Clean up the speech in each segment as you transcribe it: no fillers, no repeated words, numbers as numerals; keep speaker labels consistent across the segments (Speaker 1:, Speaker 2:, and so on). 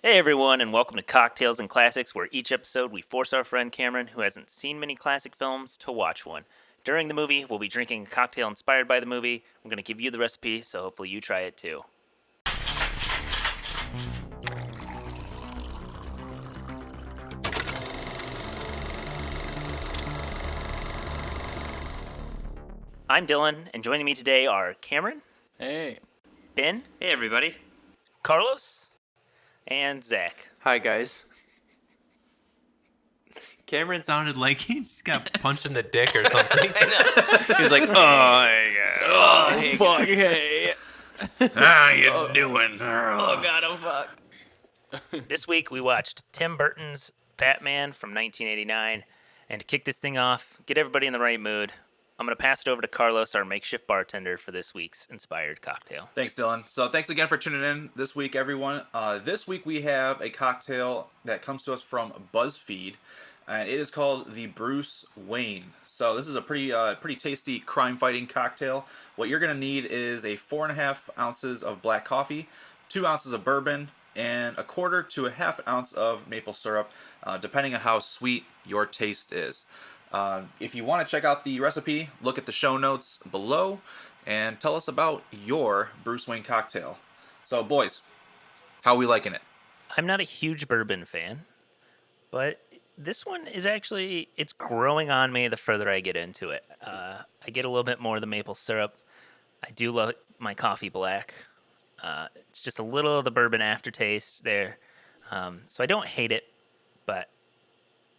Speaker 1: Hey everyone, and welcome to Cocktails and Classics, where each episode we force our friend Cameron, who hasn't seen many classic films, to watch one. During the movie, we'll be drinking a cocktail inspired by the movie. We're going to give you the recipe, so hopefully you try it too. I'm Dylan, and joining me today are Cameron.
Speaker 2: Hey.
Speaker 1: Ben.
Speaker 3: Hey, everybody.
Speaker 1: Carlos. And Zach.
Speaker 4: Hi, guys.
Speaker 5: Cameron sounded like he just got punched in the dick or something.
Speaker 3: I know.
Speaker 1: He's like,
Speaker 3: Oh,
Speaker 2: Fuck, hey.
Speaker 5: How you doing?
Speaker 3: Oh, God, oh, fuck.
Speaker 1: This week we watched Tim Burton's Batman from 1989, and to kick this thing off, get everybody in the right mood, I'm going to pass it over to Carlos, our makeshift bartender, for this week's inspired cocktail.
Speaker 6: Thanks, Dylan. So thanks again for tuning in this week, everyone. This week we have a cocktail that comes to us from BuzzFeed, and it is called the Bruce Wayne. So this is a pretty tasty crime-fighting cocktail. What you're going to need is a 4.5 ounces of black coffee, 2 ounces of bourbon, and 1/4 to 1/2 ounce of maple syrup, depending on how sweet your taste is. If you want to check out the recipe, look at the show notes below and tell us about your Bruce Wayne cocktail. So, boys, how are we liking it?
Speaker 1: I'm not a huge bourbon fan, but this one is actually, it's growing on me the further I get into it. I get a little bit more of the maple syrup. I do love my coffee black. It's just a little of the bourbon aftertaste there. So I don't hate it, but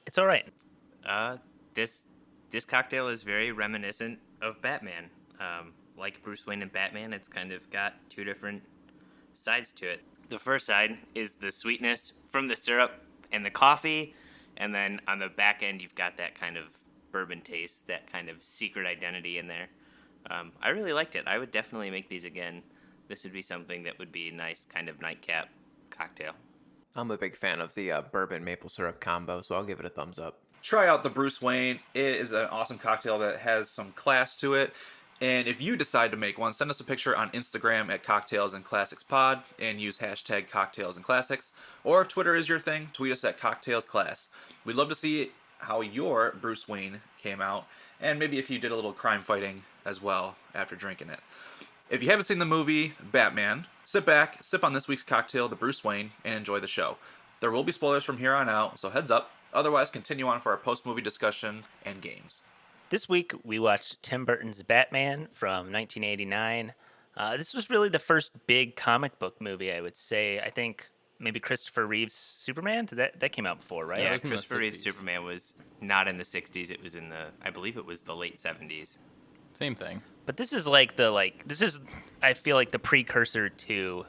Speaker 1: it's all right.
Speaker 3: This cocktail is very reminiscent of Batman. Like Bruce Wayne and Batman, it's kind of got two different sides to it. The first side is the sweetness from the syrup and the coffee, and then on the back end, you've got that kind of bourbon taste, that kind of secret identity in there. I really liked it. I would definitely make these again. This would be something that would be a nice kind of nightcap cocktail.
Speaker 4: I'm a big fan of the bourbon maple syrup combo, so I'll give it a thumbs up.
Speaker 6: Try out the Bruce Wayne. It is an awesome cocktail that has some class to it. And if you decide to make one, send us a picture on Instagram at Cocktails and Classics Pod and use hashtag Cocktails and Classics. Or if Twitter is your thing, tweet us at Cocktails Class. We'd love to see how your Bruce Wayne came out, and maybe if you did a little crime fighting as well after drinking it. If you haven't seen the movie Batman, sit back, sip on this week's cocktail, the Bruce Wayne, and enjoy the show. There will be spoilers from here on out, so heads up. Otherwise, continue on for our post-movie discussion and games.
Speaker 1: This week, we watched Tim Burton's Batman from 1989. This was really the first big comic book movie, I would say. I think maybe Christopher Reeve's Superman? That came out before, right?
Speaker 3: Yeah,
Speaker 2: was in the
Speaker 3: Christopher Reeve's
Speaker 2: 60s.
Speaker 3: Superman was not in the 60s. It was in I believe it was the late 70s.
Speaker 2: Same thing.
Speaker 1: But this is I feel like the precursor to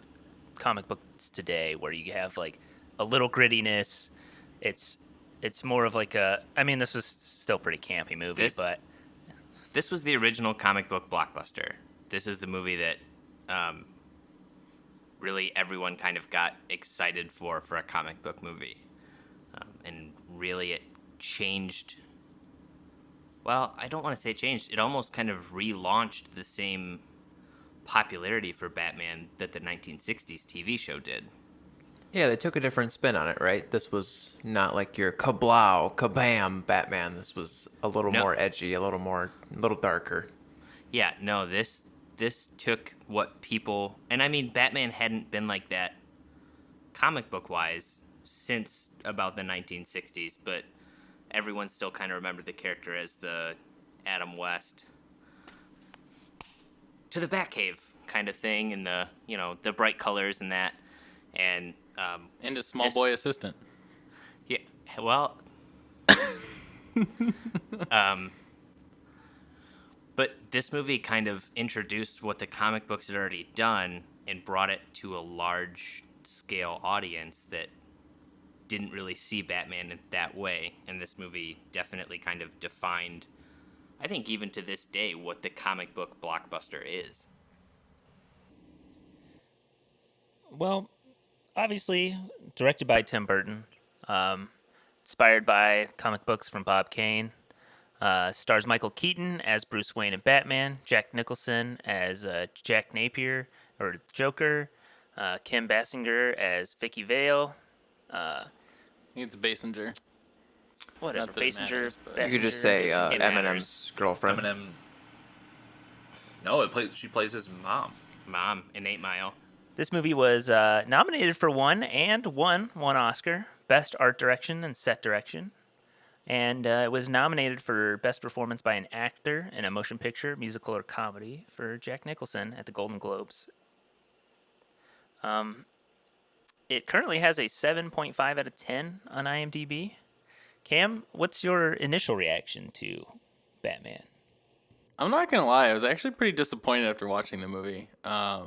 Speaker 1: comic books today, where you have like a little grittiness. It's more of like this was still a pretty campy movie, but
Speaker 3: This was the original comic book blockbuster. This is the movie that really everyone kind of got excited for a comic book movie. And really it changed. Well, I don't want to say changed. It almost kind of relaunched the same popularity for Batman that the 1960s TV show did.
Speaker 4: Yeah, they took a different spin on it, right? This was not like your kablow, kabam Batman. This was a little more edgy, a little darker.
Speaker 3: Yeah, no, this took what people, and I mean, Batman hadn't been like that comic book wise since about the 1960s, but everyone still kind of remembered the character as the Adam West to the Batcave kind of thing, and the bright colors and that, and
Speaker 2: And a small boy assistant.
Speaker 3: yeah, well, but this movie kind of introduced what the comic books had already done and brought it to a large scale audience that didn't really see Batman in that way. And this movie definitely kind of defined, I think even to this day, what the comic book blockbuster is.
Speaker 1: well, obviously directed by Tim Burton, inspired by comic books from Bob Kane. Stars Michael Keaton as Bruce Wayne and Batman, Jack Nicholson as Jack Napier or Joker, Kim Basinger as Vicky Vale,
Speaker 2: It's Basinger.
Speaker 1: Whatever.
Speaker 2: Not that it
Speaker 1: Basinger.
Speaker 2: matters, but-
Speaker 4: You could just say
Speaker 3: It matters.
Speaker 4: Eminem's girlfriend.
Speaker 6: Eminem. No, she plays his mom.
Speaker 3: Mom in 8 Mile.
Speaker 1: This movie was nominated for one and won one Oscar, Best Art Direction and Set Direction. And it was nominated for Best Performance by an Actor in a Motion Picture, Musical, or Comedy for Jack Nicholson at the Golden Globes. It currently has a 7.5 out of 10 on IMDb. Cam, what's your initial reaction to Batman?
Speaker 2: I'm not gonna lie, I was actually pretty disappointed after watching the movie. I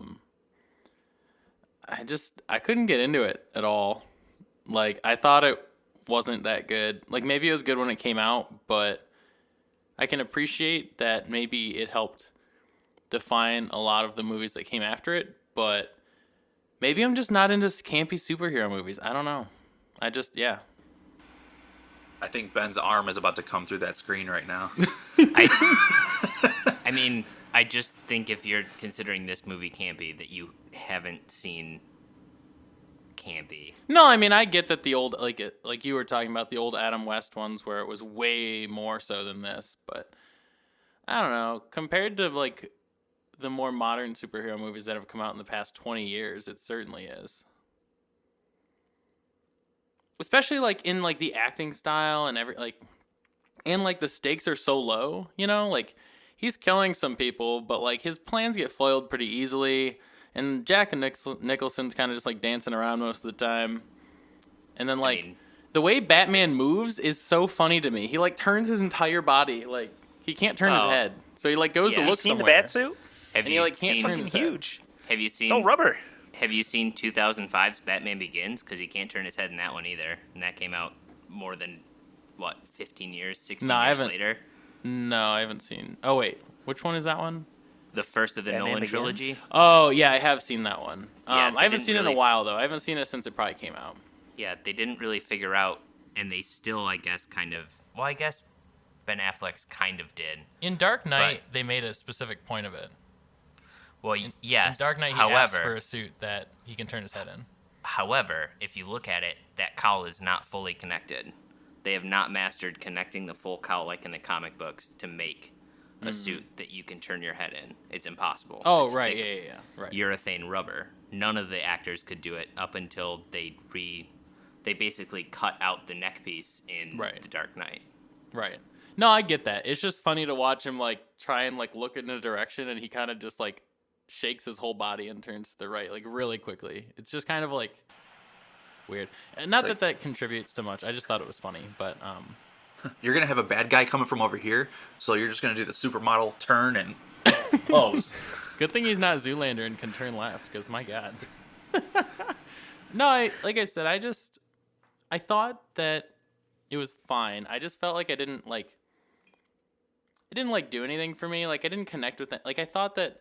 Speaker 2: couldn't get into it at all. Like, I thought it wasn't that good. Like, maybe it was good when it came out, but I can appreciate that maybe it helped define a lot of the movies that came after it, but maybe I'm just not into campy superhero movies. I don't know. Yeah.
Speaker 6: I think Ben's arm is about to come through that screen right now.
Speaker 3: I mean, I just think if you're considering this movie campy, that you haven't seen campy.
Speaker 2: No, I mean, I get that the old, like you were talking about the old Adam West ones where it was way more so than this, but I don't know. Compared to, like, the more modern superhero movies that have come out in the past 20 years, it certainly is. Especially, like, in, like, the acting style and and the stakes are so low, you know? Like, he's killing some people, but, like, his plans get foiled pretty easily. And Jack and Nicholson's kind of just, like, dancing around most of the time. And then, like, the way Batman moves is so funny to me. He, like, turns his entire body. Like, he can't turn his head. So he, like, goes to
Speaker 3: Yeah.
Speaker 2: look
Speaker 1: Seen
Speaker 2: somewhere.
Speaker 1: the Batsuit?
Speaker 3: Have
Speaker 2: And
Speaker 3: you
Speaker 2: he, like, can't
Speaker 3: seen?
Speaker 2: turn
Speaker 1: Fucking
Speaker 2: his head.
Speaker 1: huge.
Speaker 3: Have you seen?
Speaker 1: It's all rubber.
Speaker 3: Have you seen 2005's Batman Begins? Because he can't turn his head in that one either, and that came out more than 15 years, 16
Speaker 2: No, I
Speaker 3: years
Speaker 2: haven't.
Speaker 3: later.
Speaker 2: No, I haven't seen. Oh, wait. Which one is that one?
Speaker 3: The first of the
Speaker 1: Batman
Speaker 3: Nolan
Speaker 1: Begins?
Speaker 3: trilogy.
Speaker 2: Oh, yeah, I have seen that one.
Speaker 3: Yeah, they
Speaker 2: I haven't
Speaker 3: didn't
Speaker 2: seen it in
Speaker 3: really-
Speaker 2: a while, though. I haven't seen it since it probably came out.
Speaker 3: Yeah, they didn't really figure out, and they still, I guess, kind of. Well, I guess Ben Affleck's kind of did.
Speaker 2: In Dark Knight,
Speaker 3: But-
Speaker 2: they made a specific point of it.
Speaker 3: Well, yes.
Speaker 2: In Dark Knight, he asks for a suit that he can turn his head in.
Speaker 3: However, if you look at it, that cowl is not fully connected. They have not mastered connecting the full cowl like in the comic books to make a suit that you can turn your head in. It's impossible.
Speaker 2: Oh,
Speaker 3: It's
Speaker 2: right.
Speaker 3: thick
Speaker 2: Yeah. Right.
Speaker 3: urethane rubber. None of the actors could do it up until they basically cut out the neck piece in
Speaker 2: Right.
Speaker 3: The Dark Knight.
Speaker 2: Right. No, I get that. It's just funny to watch him, like, try and, like, look in a direction, and he kind of just, like, shakes his whole body and turns to the right, like, really quickly. It's just kind of, like, weird. And not
Speaker 6: It's
Speaker 2: that contributes to much. I just thought it was funny. But,
Speaker 6: You're gonna have a bad guy coming from over here, so you're just gonna do the supermodel turn and pose.
Speaker 2: good thing he's not Zoolander and can turn left, because, my God. No, like I said, I thought that it was fine. I just felt like it didn't do anything for me. Like, I didn't connect with it. Like, I thought that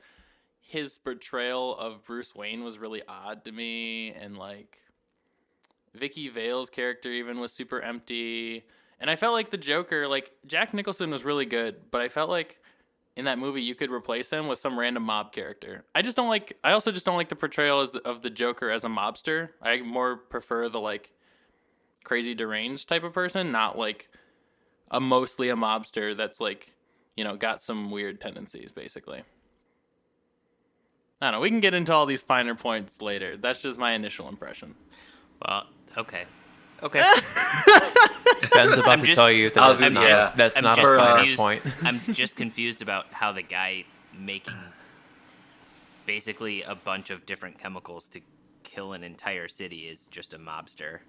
Speaker 2: his portrayal of Bruce Wayne was really odd to me, and, like, Vicky Vale's character even was super empty. And I felt like the Joker, like, Jack Nicholson was really good, but I felt like in that movie you could replace him with some random mob character. I also just don't like the portrayal of the Joker as a mobster. I more prefer the, like, crazy deranged type of person, not, like, mostly a mobster that's, like, you know, got some weird tendencies, basically. I don't know. We can get into all these finer points later. That's just my initial impression.
Speaker 3: Well, okay.
Speaker 4: Ben's about to
Speaker 3: just-
Speaker 4: tell you
Speaker 6: I was
Speaker 4: that
Speaker 6: gonna- yeah.
Speaker 4: that's
Speaker 3: I'm
Speaker 4: not a
Speaker 3: just
Speaker 4: finer
Speaker 3: confused.
Speaker 4: point.
Speaker 3: I'm just confused about how the guy making basically a bunch of different chemicals to kill an entire city is just a mobster.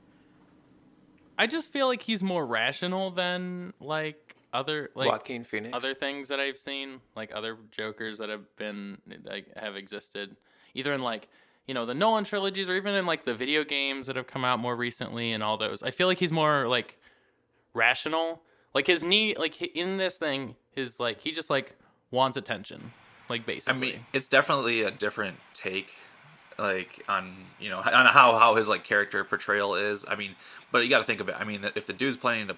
Speaker 2: I just feel like he's more rational than, like, other, like,
Speaker 4: Joaquin Phoenix.
Speaker 2: other things that I've seen, like other Jokers that have existed, either in, like, you know, the Nolan trilogies or even in, like, the video games that have come out more recently and all those. I feel like he's more, like, rational. Like, his need, like, in this thing, his, like, he just, like, wants attention, like, basically.
Speaker 6: I mean, it's definitely a different take, like, on, you know, on how his, like, character portrayal is. I mean, but you got to think of it. I mean, if the dude's planning to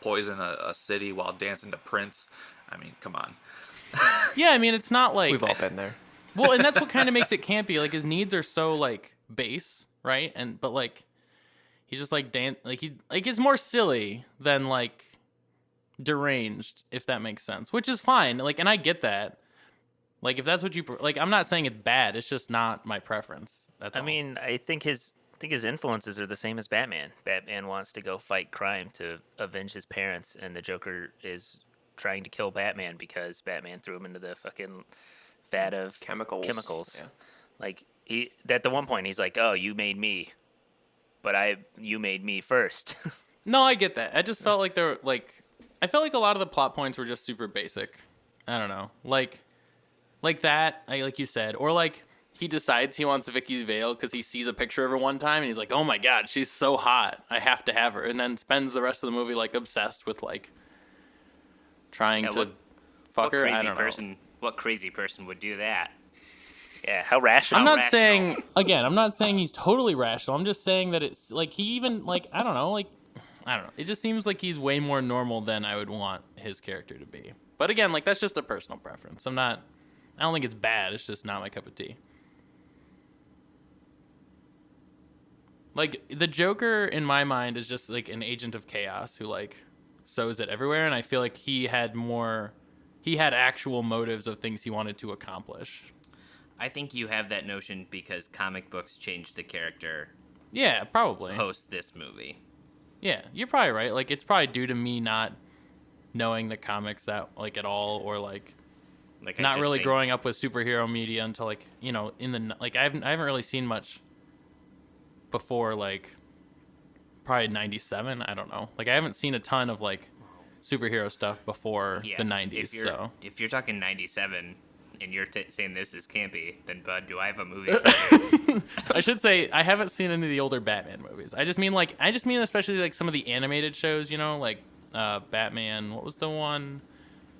Speaker 6: poison a city while dancing to Prince, I mean, come on.
Speaker 2: Yeah, I mean, it's not like...
Speaker 4: We've all been there.
Speaker 2: Well, and that's what kind of makes it campy. Like, his needs are so, like, base, right? But, like, He's just like it's more silly than like deranged, if that makes sense, which is fine. Like, and I get that. Like, if that's what you like, I'm not saying it's bad. It's just not my preference. That's all.
Speaker 1: I mean, I think his influences are the same as Batman. Batman wants to go fight crime to avenge his parents, and the Joker is trying to kill Batman because Batman threw him into the fucking vat of
Speaker 4: Chemicals. Yeah.
Speaker 1: Like, he at the one point he's like, "Oh, you made me, but you made me first."
Speaker 2: No, I get that. I just felt like I felt like a lot of the plot points were just super basic. I don't know, like that, like you said, or like he decides he wants Vicky Vale because he sees a picture of her one time and he's like, "Oh my god, she's so hot, I have to have her," and then spends the rest of the movie like obsessed with like trying to fuck her. I don't know.
Speaker 3: What crazy person would do that?
Speaker 1: Yeah, how rational.
Speaker 2: I'm not saying he's totally rational. I'm just saying that it's like he even like I don't know. It just seems like he's way more normal than I would want his character to be. But again, like that's just a personal preference. I don't think it's bad. It's just not my cup of tea. Like the Joker in my mind is just like an agent of chaos who like sows it everywhere, and I feel like he had actual motives of things he wanted to accomplish.
Speaker 3: I think you have that notion because comic books changed the character.
Speaker 2: Yeah, probably.
Speaker 3: Post this movie.
Speaker 2: Yeah, you're probably right. Like it's probably due to me not knowing the comics that like at all, or like not really growing up with superhero media until like in the like I haven't really seen much before like probably 97. I don't know. Like I haven't seen a ton of like superhero stuff before the 90s.
Speaker 3: If you're talking 97 and you're saying this is campy, then bud, do I have a movie?
Speaker 2: I should say I haven't seen any of the older Batman movies. I just mean especially like some of the animated shows, like Batman. What was the one?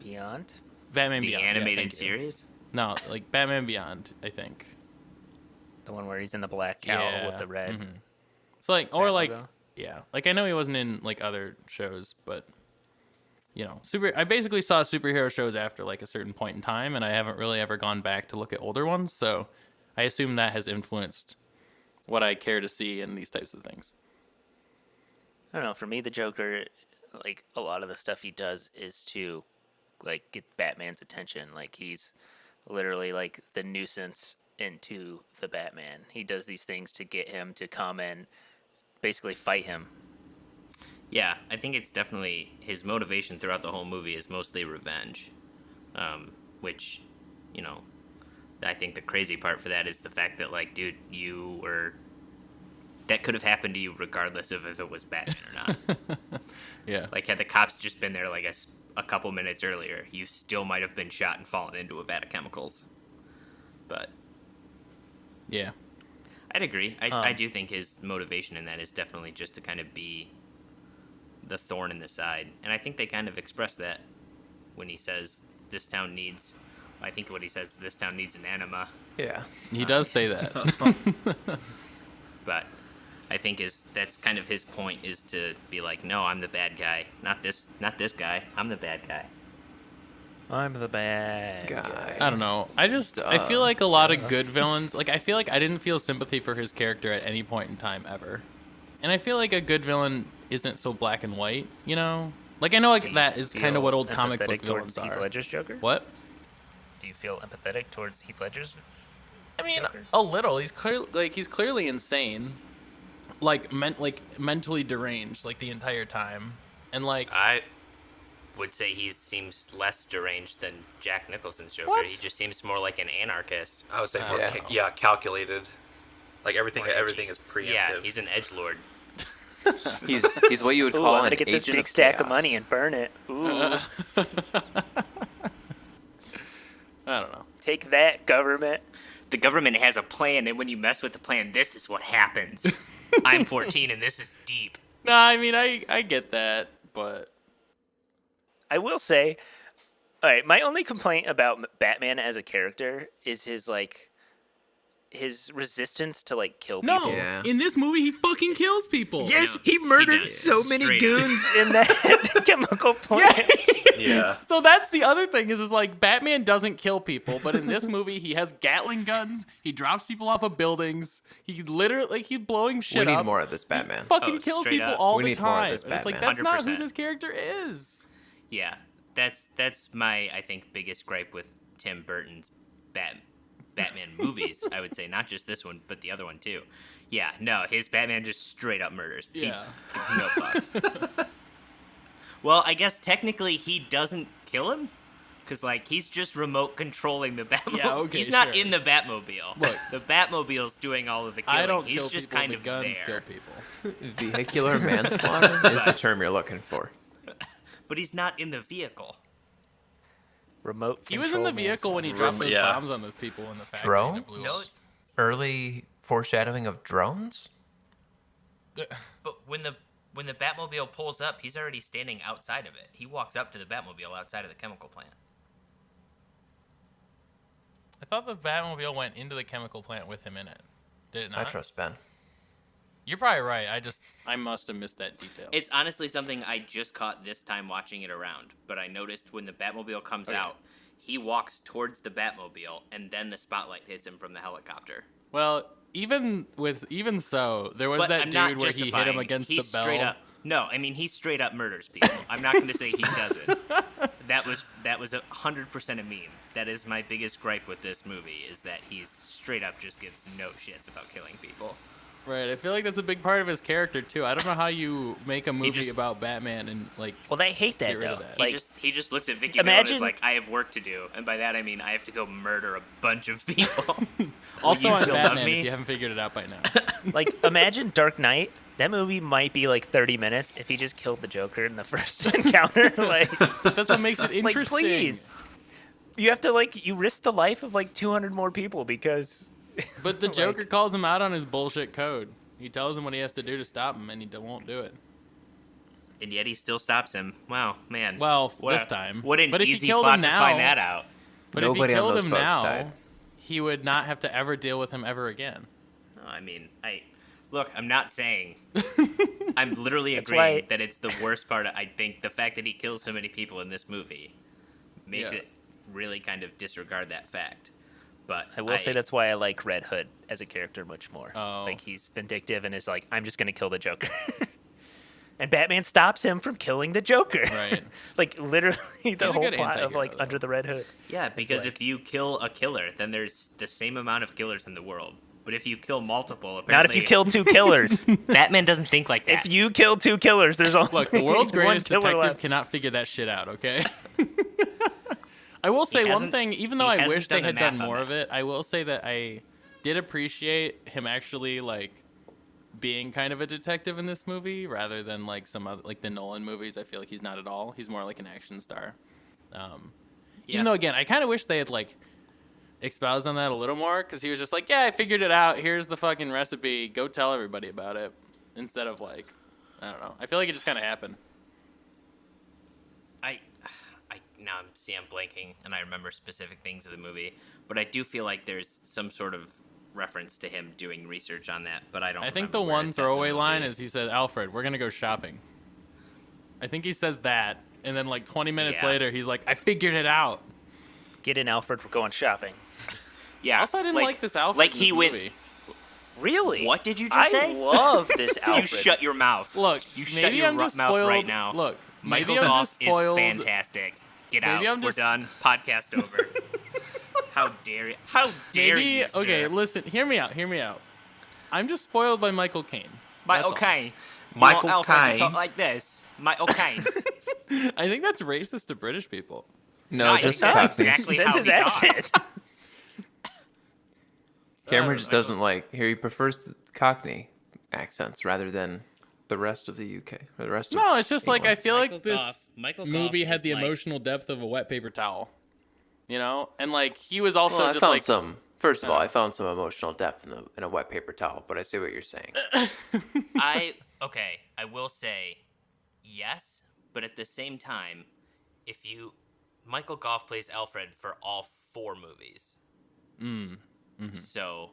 Speaker 1: Beyond?
Speaker 2: Batman
Speaker 3: the
Speaker 2: Beyond.
Speaker 3: Animated series?
Speaker 2: No, like Batman Beyond, I think.
Speaker 1: The one where he's in the black cowl with the red.
Speaker 2: Mm-hmm. So like, or like,
Speaker 1: logo?
Speaker 2: yeah, like I know he wasn't in like other shows, but I basically saw superhero shows after like a certain point in time, and I haven't really ever gone back to look at older ones. So I assume that has influenced what I care to see in these types of things.
Speaker 1: I don't know. For me, the Joker, like a lot of the stuff he does is to like get Batman's attention. Like he's literally like the nuisance into the Batman. He does these things to get him to come and basically fight him.
Speaker 3: Yeah, I think it's definitely his motivation throughout the whole movie is mostly revenge, which, I think the crazy part for that is the fact that, like, dude, that could have happened to you regardless of if it was Batman or not.
Speaker 2: Yeah.
Speaker 3: Like, had the cops just been there, like, a couple minutes earlier, you still might have been shot and fallen into a vat of chemicals. But
Speaker 2: yeah.
Speaker 3: I'd agree. I do think his motivation in that is definitely just to kind of be the thorn in the side. And I think they kind of express that when he says this town needs an enema.
Speaker 4: Yeah.
Speaker 2: He does say that.
Speaker 3: But I think that's kind of his point, is to be like, no, I'm the bad guy. Not this guy. I'm the bad guy.
Speaker 1: I'm the bad guy.
Speaker 2: I don't know. I feel like a lot of good villains, like I feel like I didn't feel sympathy for his character at any point in time ever. And I feel like a good villain isn't so black and white, Like I know like that is kind of what old comic book villains are.
Speaker 1: Heath Ledger's Joker?
Speaker 2: What?
Speaker 1: Do you feel empathetic towards Heath Ledger's
Speaker 2: I mean,
Speaker 1: Joker?
Speaker 2: a little. He's clearly insane. Like mentally deranged like the entire time. And like
Speaker 3: I would say he seems less deranged than Jack Nicholson's Joker.
Speaker 2: What?
Speaker 3: He just seems more like an anarchist.
Speaker 6: I would say more,
Speaker 4: Yeah.
Speaker 6: calculated. Like everything
Speaker 3: More edgy.
Speaker 6: is preemptive.
Speaker 3: Yeah, he's an edgelord.
Speaker 4: He's what you would
Speaker 1: Ooh,
Speaker 4: call
Speaker 1: I'm
Speaker 4: an
Speaker 1: gonna get this
Speaker 4: agent
Speaker 1: big
Speaker 4: of
Speaker 1: stack of
Speaker 4: chaos.
Speaker 1: money and burn it. Ooh,
Speaker 2: I don't know.
Speaker 1: take that, government.
Speaker 3: The government has a plan, and when you mess with the plan, this is what happens. I'm 14, and this is deep.
Speaker 2: No, I mean I get that, but
Speaker 1: I will say, all right, my only complaint about Batman as a character is his like his resistance to like kill
Speaker 2: No,
Speaker 1: people.
Speaker 4: Yeah.
Speaker 2: in this movie, he fucking kills people.
Speaker 1: Yes,
Speaker 3: No,
Speaker 1: he murdered
Speaker 3: does.
Speaker 1: so many
Speaker 3: Straight up.
Speaker 1: goons in that chemical plant.
Speaker 6: Yeah.
Speaker 2: So that's the other thing is like Batman doesn't kill people, but in this movie he has Gatling guns. He drops people off of buildings. He literally like he's blowing shit
Speaker 4: We
Speaker 2: up.
Speaker 4: need more of this Batman.
Speaker 2: Fucking
Speaker 3: Oh,
Speaker 2: kills
Speaker 3: straight
Speaker 2: people
Speaker 3: up.
Speaker 2: all
Speaker 4: We
Speaker 2: the
Speaker 4: need more of
Speaker 2: time.
Speaker 4: this
Speaker 2: And it's like
Speaker 4: Batman.
Speaker 2: that's not who
Speaker 3: 100%.
Speaker 2: this character is.
Speaker 3: Yeah, that's my I think biggest gripe with Tim Burton's Batman movies. I would say not just this one, but the other one too. Yeah, no, his Batman just straight up murders.
Speaker 2: Yeah.
Speaker 3: No fucks. Well, I guess technically he doesn't kill him, because like he's just remote controlling the Batmobile.
Speaker 2: Yeah, okay,
Speaker 3: he's not
Speaker 2: sure.
Speaker 3: in the Batmobile.
Speaker 2: Look.
Speaker 3: The Batmobile's doing all of the killing.
Speaker 2: I don't
Speaker 3: he's
Speaker 2: kill
Speaker 3: just
Speaker 2: people.
Speaker 3: kind
Speaker 2: The
Speaker 3: of
Speaker 2: guns
Speaker 3: there.
Speaker 2: kill people.
Speaker 4: Vehicular manslaughter is the term you're looking for.
Speaker 3: But he's not in the vehicle.
Speaker 1: Remote.
Speaker 2: He was in the
Speaker 1: control
Speaker 2: vehicle when he dropped those
Speaker 6: yeah.
Speaker 2: bombs on those people in the factory.
Speaker 4: Drone?
Speaker 2: that blew
Speaker 3: No,
Speaker 2: up.
Speaker 4: Early foreshadowing of drones?
Speaker 3: but when the Batmobile pulls up, he's already standing outside of it. He walks up to the Batmobile outside of the chemical plant.
Speaker 2: I thought the Batmobile went into the chemical plant with him in it. Did it not?
Speaker 4: I trust Ben.
Speaker 2: You're probably right. I must have missed that detail.
Speaker 3: It's honestly something I just caught this time watching it around, but I noticed when the Batmobile comes out, he walks towards the Batmobile, and then the spotlight hits him from the helicopter.
Speaker 2: Well, even so, there was
Speaker 3: But
Speaker 2: that
Speaker 3: I'm not
Speaker 2: dude where he hit him
Speaker 3: justifying.
Speaker 2: against
Speaker 3: He's
Speaker 2: the bell.
Speaker 3: straight up. No, I mean he straight up murders people. I'm not going to say he doesn't. That was 100% a meme. That is my biggest gripe with this movie is that he's straight up just gives no shits about killing people.
Speaker 2: Right. I feel like that's a big part of his character too. I don't know how you make a movie
Speaker 3: just-
Speaker 2: about Batman and like.
Speaker 1: Well, they hate that
Speaker 2: Get rid
Speaker 1: though.
Speaker 2: of that.
Speaker 1: Like,
Speaker 3: He just looks at Vicky Vale and
Speaker 1: imagine-
Speaker 3: is like, I have work to do, and by that I mean I have to go murder a bunch of people.
Speaker 2: Also
Speaker 3: you
Speaker 2: on
Speaker 3: still love
Speaker 2: Batman,
Speaker 3: me?
Speaker 2: if you haven't figured it out by now.
Speaker 1: like imagine Dark Knight. That movie might be like 30 minutes if he just killed the Joker in the first encounter. Like,
Speaker 2: That's what makes it interesting.
Speaker 1: like please, you have to like you risk the life of like 200 more people because.
Speaker 2: But the
Speaker 1: like-
Speaker 2: Joker calls him out on his bullshit code. He tells him what he has to do to stop him, and he won't do it.
Speaker 3: And yet he still stops him. Wow, man.
Speaker 2: Well,
Speaker 3: What
Speaker 2: this
Speaker 3: a-
Speaker 2: time.
Speaker 3: What an
Speaker 2: But if he
Speaker 3: easy
Speaker 2: killed
Speaker 3: plot
Speaker 2: him
Speaker 3: to
Speaker 2: now-
Speaker 3: find that out.
Speaker 2: But
Speaker 4: Nobody
Speaker 2: if
Speaker 4: on
Speaker 2: he killed
Speaker 4: those
Speaker 2: him
Speaker 4: boats
Speaker 2: now,
Speaker 4: died.
Speaker 2: he would not have to ever deal with him ever again.
Speaker 3: No, I mean, look. I'm not saying. I'm literally
Speaker 1: That's
Speaker 3: agreeing
Speaker 1: why-
Speaker 3: that it's the worst part. I think the fact that he kills so many people in this movie makes
Speaker 2: Yeah.
Speaker 3: it really kind of disregard that fact. But
Speaker 1: I will say that's why I like Red Hood as a character much more.
Speaker 2: Oh.
Speaker 1: Like he's vindictive and is like, I'm just gonna kill the Joker. And Batman stops him from killing the Joker.
Speaker 2: Right.
Speaker 1: Like literally the
Speaker 2: He's a
Speaker 1: whole
Speaker 2: good
Speaker 1: plot of
Speaker 2: anti-hero,
Speaker 1: like
Speaker 2: though.
Speaker 1: Under the Red Hood.
Speaker 3: Yeah, because
Speaker 1: like-
Speaker 3: if you kill a killer, then there's the same amount of killers in the world. But if you kill multiple, apparently
Speaker 1: Not if you kill two killers.
Speaker 3: Batman doesn't think like that.
Speaker 1: If you kill two killers, there's only
Speaker 2: Look, the world's
Speaker 1: one
Speaker 2: greatest
Speaker 1: killer
Speaker 2: detective
Speaker 1: left.
Speaker 2: cannot figure that shit out, okay? I will say one
Speaker 3: hasn't-
Speaker 2: thing, even though
Speaker 3: he
Speaker 2: I
Speaker 3: hasn't
Speaker 2: wish they
Speaker 3: done the
Speaker 2: had done
Speaker 3: math on
Speaker 2: more
Speaker 3: that.
Speaker 2: of it, I will say that I did appreciate him actually like being kind of a detective in this movie rather than like some other like the Nolan movies. I feel like he's not at all. He's more like an action star.
Speaker 3: Yeah.
Speaker 2: Even though again, I kind of wish they had like expounded on that a little more because he was just like, yeah, I figured it out. Here's the fucking recipe. Go tell everybody about it. Instead of like, I don't know. I feel like it just kind of happened.
Speaker 3: Now I'm blanking and I remember specific things of the movie, but I do feel like there's some sort of reference to him doing research on that, but I don't
Speaker 2: I think
Speaker 3: remember
Speaker 2: the
Speaker 3: where
Speaker 2: one
Speaker 3: it's at in the
Speaker 2: throwaway line
Speaker 3: movie.
Speaker 2: is he said, Alfred, we're going to go shopping. I think he says that. And then like 20 minutes
Speaker 3: Yeah.
Speaker 2: later, he's like, I figured it out.
Speaker 1: Get in, Alfred. We're going shopping.
Speaker 3: Yeah.
Speaker 2: Also, I didn't like this Alfred
Speaker 3: Like
Speaker 2: in
Speaker 3: he
Speaker 2: this
Speaker 3: went.
Speaker 2: movie.
Speaker 1: Really?
Speaker 3: What did you just
Speaker 1: I
Speaker 3: say?
Speaker 1: love this
Speaker 3: You
Speaker 1: Alfred.
Speaker 3: shut your mouth.
Speaker 2: Look,
Speaker 3: You
Speaker 2: maybe
Speaker 3: shut your
Speaker 2: I'm just
Speaker 3: mouth
Speaker 2: spoiled.
Speaker 3: right now.
Speaker 2: Look,
Speaker 3: Michael
Speaker 2: maybe I'm
Speaker 3: Goff
Speaker 2: just
Speaker 3: is
Speaker 2: spoiled.
Speaker 3: fantastic. Get
Speaker 2: Maybe
Speaker 3: out.
Speaker 2: I'm
Speaker 3: We're
Speaker 2: just-
Speaker 3: done. Podcast over. How dare you? How dare
Speaker 2: Maybe,
Speaker 3: you?
Speaker 2: okay,
Speaker 3: sir?
Speaker 2: listen, hear me out. I'm just spoiled by Michael Caine.
Speaker 3: Michael
Speaker 2: That's all.
Speaker 3: Caine. You
Speaker 6: Michael
Speaker 3: want Alfred to
Speaker 6: Caine.
Speaker 3: talk like this. Michael Caine.
Speaker 2: I think that's racist to British people.
Speaker 4: No,
Speaker 3: I
Speaker 4: just
Speaker 3: think that's
Speaker 4: Cockneys.
Speaker 3: exactly
Speaker 1: That's
Speaker 3: how
Speaker 1: his
Speaker 3: he talks.
Speaker 1: accent.
Speaker 4: Cameron
Speaker 2: I
Speaker 4: just
Speaker 2: don't know.
Speaker 4: doesn't like here. He prefers the Cockney accents rather than the rest of the UK or the rest of.
Speaker 2: No, it's just like I
Speaker 4: England.
Speaker 2: feel
Speaker 3: Michael
Speaker 2: like this
Speaker 3: Goff- Michael
Speaker 2: movie
Speaker 3: Goff
Speaker 2: had
Speaker 3: is
Speaker 2: the
Speaker 3: like-
Speaker 2: emotional depth of a wet paper towel. You know? And like he was also
Speaker 4: Well, I
Speaker 2: just
Speaker 4: found
Speaker 2: like
Speaker 4: some. First of all, I found some emotional depth in a wet paper towel, but I see what you're saying.
Speaker 3: I will say yes, but at the same time, if you Michael Goff plays Alfred for all 4 movies. So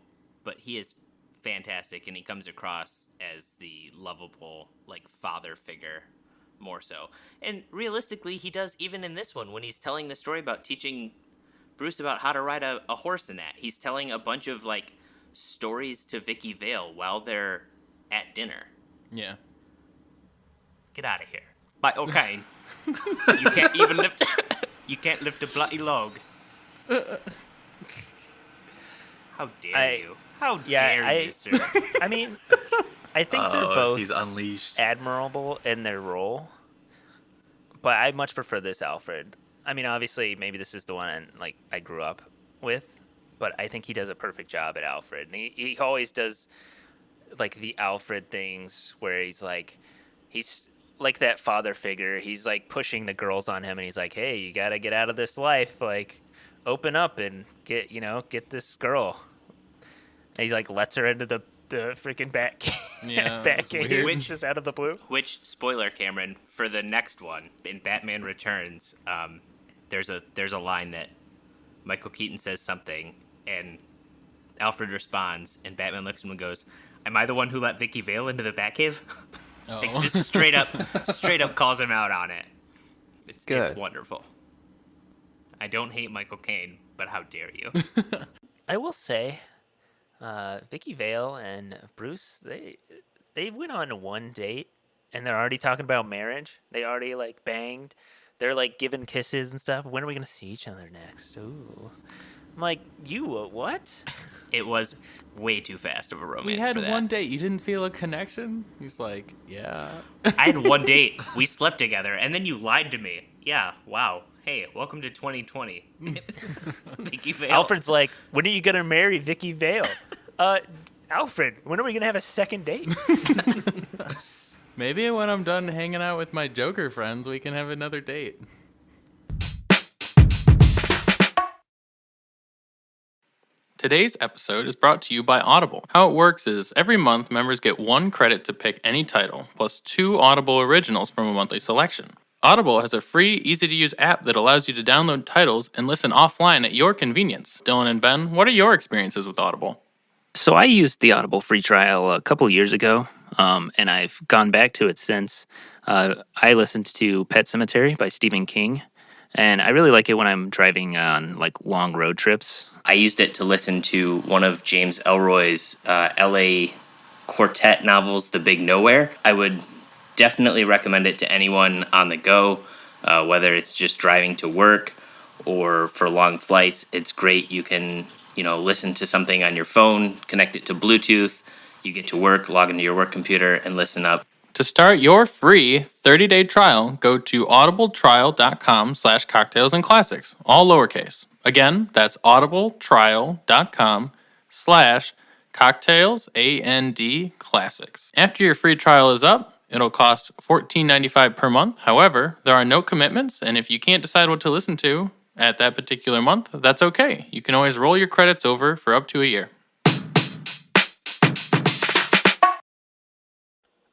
Speaker 3: but he is fantastic, and he comes across as the lovable, like, father figure more so. And realistically, he does even in this one when he's telling the story about teaching Bruce about how to ride a horse and that. He's telling a bunch of, like, stories to Vicky Vale while they're at dinner.
Speaker 2: Yeah.
Speaker 3: Get out of here. By okay. You can't even lift you can't lift a bloody log. How dare you? How dare you, sir?
Speaker 1: I mean, I think they're both
Speaker 6: He's unleashed.
Speaker 1: admirable in their role, but I much prefer this Alfred. I mean, obviously, maybe this is the one like I grew up with, but I think he does a perfect job at Alfred. And he always does like the Alfred things where he's like that father figure. He's like pushing the girls on him, and he's like, "Hey, you gotta get out of this life. Like, open up and get this girl." And he like lets her into the freaking bat
Speaker 2: Yeah,
Speaker 1: bat
Speaker 2: it's
Speaker 1: cave,
Speaker 2: weird.
Speaker 1: just out of the blue.
Speaker 3: Which, spoiler, Cameron, for the next one in Batman Returns, there's a line that Michael Keaton says something, and Alfred responds, and Batman looks at him and goes, "Am I the one who let Vicky Vale into the Batcave?"
Speaker 2: Oh.
Speaker 3: Like, just straight up calls him out on it. It's
Speaker 4: Good.
Speaker 3: wonderful. I don't hate Michael Caine, but how dare you?
Speaker 1: I will say, Vicky Vale and Bruce, they went on one date, and they're already talking about marriage. They already like banged. They're like giving kisses and stuff. When are we gonna see each other next? Ooh, I'm like, what?
Speaker 3: It was way too fast of a romance.
Speaker 2: We had
Speaker 3: for that.
Speaker 2: one date. You didn't feel a connection? He's like, yeah.
Speaker 3: I had one date. We slept together, and then you lied to me. Yeah, wow. Hey, welcome to 2020. Vicky Vale.
Speaker 1: Alfred's like, when are you gonna marry Vicky Vale? Alfred, when are we gonna have a second date?
Speaker 2: Maybe when I'm done hanging out with my Joker friends, we can have another date. Today's episode is brought to you by Audible. How it works is every month members get 1 credit to pick any title, plus 2 Audible originals from a monthly selection. Audible has a free, easy-to-use app that allows you to download titles and listen offline at your convenience. Dylan and Ben, what are your experiences with Audible?
Speaker 1: So I used the Audible free trial a couple years ago, and I've gone back to it since. I listened to Pet Sematary by Stephen King, and I really like it when I'm driving on like long road trips.
Speaker 3: I used it to listen to one of James Ellroy's LA quartet novels, The Big Nowhere. I would definitely recommend it to anyone on the go, whether it's just driving to work or for long flights. It's great. You can, listen to something on your phone, connect it to Bluetooth. You get to work, log into your work computer, and listen up.
Speaker 2: To start your free 30-day trial, go to audibletrial.com/cocktailsandclassics, all lowercase. Again, that's audibletrial.com/cocktailsandclassics. After your free trial is up, it'll cost $14.95 per month. However, there are no commitments, and if you can't decide what to listen to at that particular month, that's okay. You can always roll your credits over for up to a year.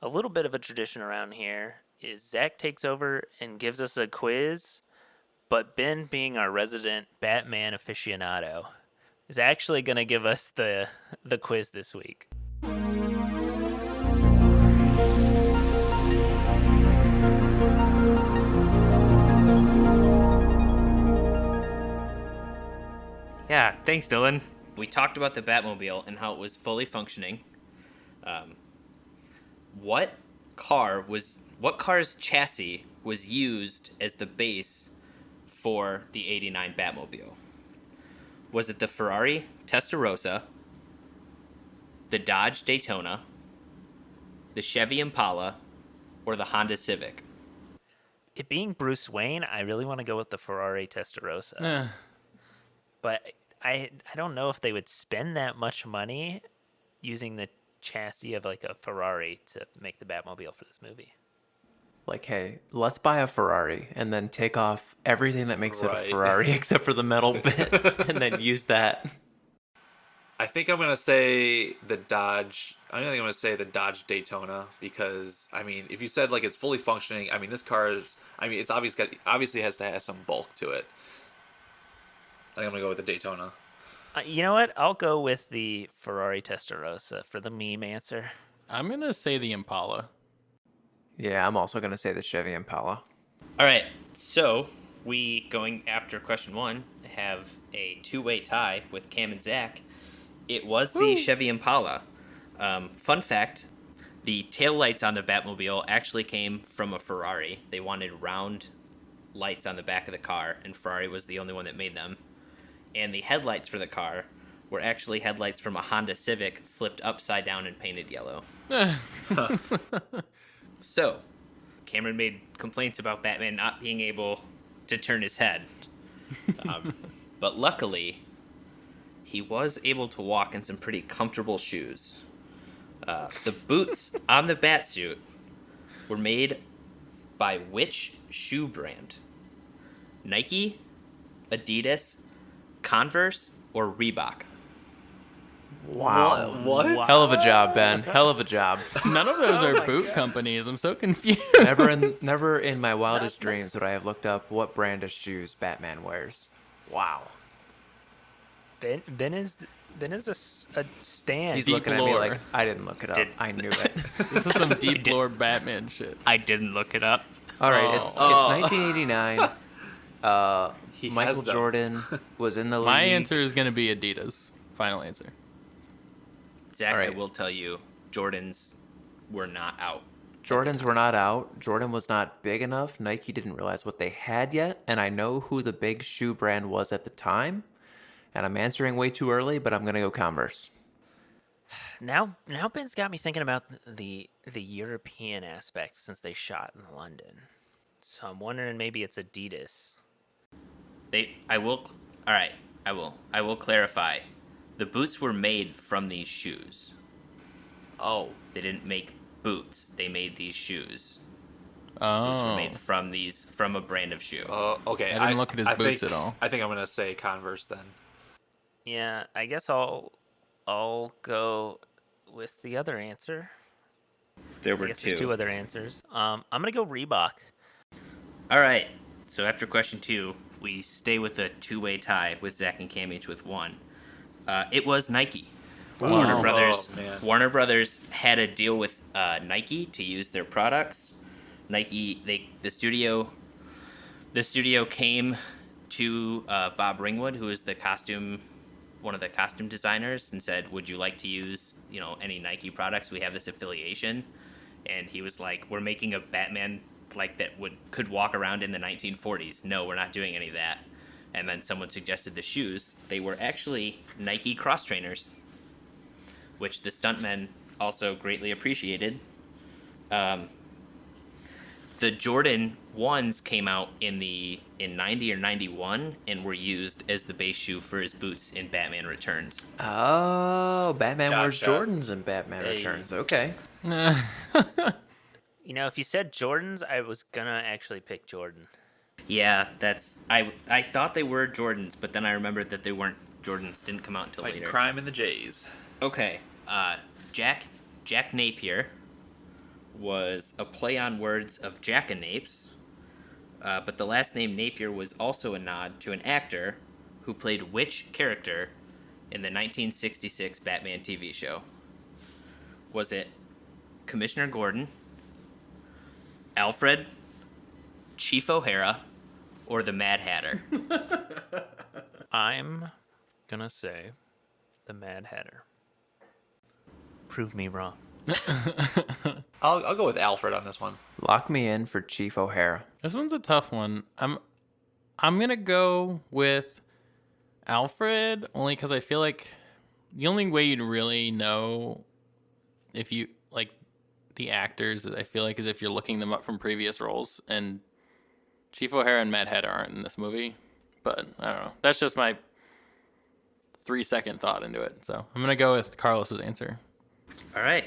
Speaker 1: A little bit of a tradition around here is Zach takes over and gives us a quiz, but Ben, being our resident Batman aficionado, is actually going to give us the quiz this week.
Speaker 3: Yeah, thanks, Dylan. We talked about the Batmobile and how it was fully functioning. What car's chassis was used as the base for the '89 Batmobile? Was it the Ferrari Testarossa, the Dodge Daytona, the Chevy Impala, or the Honda Civic?
Speaker 1: It being Bruce Wayne, I really want to go with the Ferrari Testarossa. But I don't know if they would spend that much money using the chassis of like a Ferrari to make the Batmobile for this movie.
Speaker 4: Like, hey, let's buy a Ferrari and then take off everything that makes it a
Speaker 6: Right.
Speaker 4: Ferrari except for the metal bit and then use that.
Speaker 6: I think I'm gonna say the Dodge. I think I'm gonna say the Dodge Daytona because if you said like it's fully functioning, this car is. It's obviously has to have some bulk to it. I think I'm gonna go with the Daytona.
Speaker 1: You know what? I'll go with the Ferrari Testarossa for the meme answer.
Speaker 2: I'm gonna say the Impala.
Speaker 4: Yeah, I'm also gonna say the Chevy Impala.
Speaker 3: All right, so we, going after question 1, have a two-way tie with Cam and Zach. It was the Chevy Impala. Fun fact, the taillights on the Batmobile actually came from a Ferrari. They wanted round lights on the back of the car, and Ferrari was the only one that made them. And the headlights for the car were actually headlights from a Honda Civic flipped upside down and painted yellow. So, Cameron made complaints about Batman not being able to turn his head. But luckily, he was able to walk in some pretty comfortable shoes. The boots on the Batsuit were made by which shoe brand? Nike, Adidas, Converse, or Reebok?
Speaker 4: Wow.
Speaker 6: What?
Speaker 4: Hell of a job, Ben. Hell of a job.
Speaker 2: None of those are boot companies. I'm so confused.
Speaker 4: Never in my wildest dreams would I have looked up what brand of shoes Batman wears. Wow.
Speaker 1: Ben is a stand.
Speaker 4: He's
Speaker 2: Deep
Speaker 4: looking at me
Speaker 2: lore.
Speaker 4: like I didn't look it up. I knew it.
Speaker 2: This is some deep lore Batman shit.
Speaker 3: I didn't look it up.
Speaker 4: All right, it's
Speaker 6: Oh.
Speaker 4: 1989.
Speaker 6: He
Speaker 4: Michael
Speaker 6: has them.
Speaker 4: Jordan was in the league.
Speaker 2: My answer is gonna be Adidas. Final answer.
Speaker 3: Zach,
Speaker 4: All right.
Speaker 3: I will tell you, Jordans were not out.
Speaker 4: Jordans were not out. Jordan was not big enough. Nike didn't realize what they had yet, and I know who the big shoe brand was at the time. And I'm answering way too early, but I'm gonna go Converse.
Speaker 1: Now Ben's got me thinking about the European aspect since they shot in London. So I'm wondering maybe it's Adidas.
Speaker 3: I will clarify. The boots were made from these shoes.
Speaker 6: Oh.
Speaker 3: They didn't make boots. They made these shoes. Boots were
Speaker 2: Oh,
Speaker 3: made from a brand of shoe.
Speaker 6: Okay.
Speaker 2: I didn't look at his boots
Speaker 6: think,
Speaker 2: at all.
Speaker 6: I think I'm gonna say Converse then.
Speaker 1: Yeah, I guess I'll go with the other answer.
Speaker 3: There
Speaker 1: I
Speaker 3: were
Speaker 1: guess there's two
Speaker 3: two.
Speaker 1: other answers. I'm gonna go Reebok.
Speaker 3: All right. So after question 2, we stay with a two-way tie with Zach and Cam each with 1. It was Nike. Warner Brothers.
Speaker 6: Oh, man.
Speaker 3: Warner Brothers had a deal with Nike to use their products. Nike, the studio came to Bob Ringwood, who is one of the costume designers, and said, "Would you like to use, any Nike products? We have this affiliation." And he was like, "We're making a Batman like that could walk around in the 1940s. No, we're not doing any of that." And then someone suggested the shoes. They were actually Nike cross trainers, which the stuntmen also greatly appreciated. The Jordan 1s came out in 90 or 91 and were used as the base shoe for his boots in Batman Returns.
Speaker 4: Oh, Batman wears
Speaker 6: Gotcha.
Speaker 4: Jordans in Batman
Speaker 1: Hey.
Speaker 4: Returns. Okay.
Speaker 1: If you said Jordans, I was gonna actually pick Jordan.
Speaker 3: Yeah, I thought they were Jordans, but then I remembered that they weren't Jordans. Didn't come out until
Speaker 6: Fighting
Speaker 3: later.
Speaker 6: crime in the J's.
Speaker 3: Okay, Jack Napier was a play on words of jackanapes, but the last name Napier was also a nod to an actor who played which character in the 1966 Batman TV show? Was it Commissioner Gordon, Alfred, Chief O'Hara, or the Mad Hatter?
Speaker 1: I'm gonna say the Mad Hatter. Prove me wrong.
Speaker 6: I'll go with Alfred on this one.
Speaker 4: Lock me in for Chief O'Hara.
Speaker 2: This one's a tough one. I'm gonna go with Alfred only because I feel like the only way you'd really know if you like the actors, I feel like, is if you're looking them up from previous roles. And Chief O'Hara and Mad Hatter aren't in this movie, but I don't know. That's just my 3-second thought into it. So I'm gonna go with Carlos's answer.
Speaker 3: All right.